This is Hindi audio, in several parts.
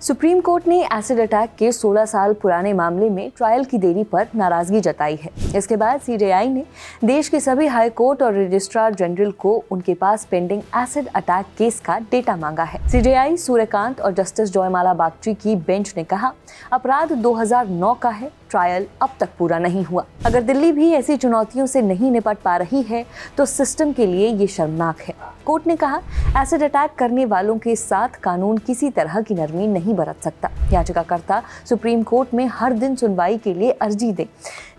सुप्रीम कोर्ट ने एसिड अटैक के 16 साल पुराने मामले में ट्रायल की देरी पर नाराजगी जताई है। इसके बाद सीजेआई ने देश के सभी हाई कोर्ट और रजिस्ट्रार जनरल को उनके पास पेंडिंग एसिड अटैक केस का डेटा मांगा है। सीजेआई सूर्यकांत और जस्टिस जयमाला बागची की बेंच ने कहा, अपराध 2009 का है, ट्रायल अब तक पूरा नहीं हुआ। अगर दिल्ली भी ऐसी चुनौतियों से नहीं निपट पा रही है तो सिस्टम के लिए ये शर्मनाक है। कोर्ट ने कहा, एसिड अटैक करने वालों के साथ कानून किसी तरह की नरमी नहीं बरत सकता। याचिकाकर्ता सुप्रीम कोर्ट में हर दिन सुनवाई के लिए अर्जी दे,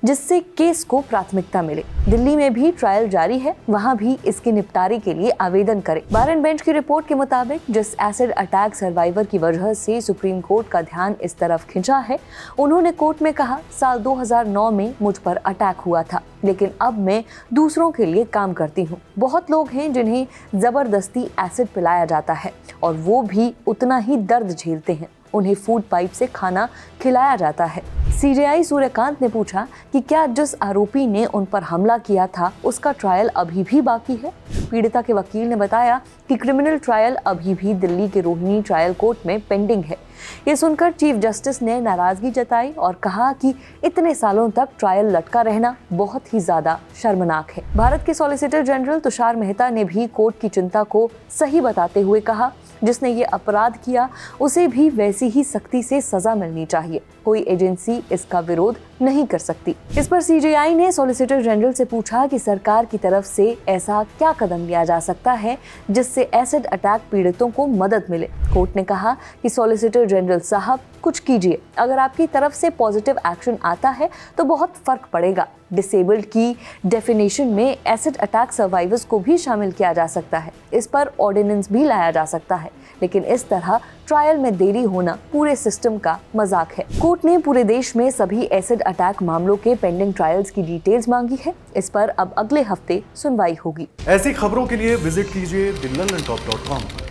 जिससे केस को प्राथमिकता मिले। दिल्ली में भी ट्रायल जारी है, वहां भी इसके निपटारे के लिए आवेदन करें। बार एंड बेंच की रिपोर्ट के मुताबिक जिस एसिड अटैक सर्वाइवर की वजह से सुप्रीम कोर्ट का ध्यान इस तरफ खिंचा है, उन्होंने कोर्ट में कहा, साल 2009 में मुझ पर अटैक हुआ था, लेकिन अब मैं दूसरों के लिए काम करती हूँ। बहुत लोग हैं जिन्हें जबरदस्ती एसिड पिलाया जाता है और वो भी उतना ही दर्द झेलते हैं। उन्हें फूड पाइप से खाना खिलाया जाता है। सीजेआई सूर्यकांत ने पूछा कि क्या जिस आरोपी ने उन पर हमला किया था उसका ट्रायल अभी भी बाकी है। पीड़िता के वकील ने बताया कि क्रिमिनल ट्रायल अभी भी दिल्ली के रोहिणी ट्रायल कोर्ट में पेंडिंग है। ये सुनकर चीफ जस्टिस ने नाराजगी जताई और कहा कि इतने सालों तक ट्रायल लटका रहना बहुत ही ज्यादा शर्मनाक है। भारत के सॉलिसिटर जनरल तुषार मेहता ने भी कोर्ट की चिंता को सही बताते हुए कहा, जिसने ये अपराध किया उसे भी वैसी ही सख्ती से सजा मिलनी चाहिए। कोई एजेंसी इसका विरोध नहीं कर सकती। इस पर सीजेआई ने सॉलिसिटर जनरल से पूछा कि सरकार की तरफ से ऐसा क्या कदम लिया जा सकता है जिससे एसिड अटैक पीड़ितों को मदद मिले। कोर्ट ने कहा कि सॉलिसिटर जनरल साहब, कुछ कीजिए। अगर आपकी तरफ से पॉजिटिव एक्शन आता है तो बहुत फर्क पड़ेगा। डिसेबल्ड की डेफिनेशन में एसिड अटैक सर्वाइवर्स को भी शामिल किया जा सकता है। इस पर ऑर्डिनेंस भी लाया जा सकता है, लेकिन इस तरह ट्रायल में देरी होना पूरे सिस्टम का मजाक है। कोर्ट ने पूरे देश में सभी एसिड अटैक मामलों के पेंडिंग ट्रायल्स की डिटेल्स मांगी है। इस पर अब अगले हफ्ते सुनवाई होगी। ऐसी खबरों के लिए विजिट कीजिए thelondon top.com।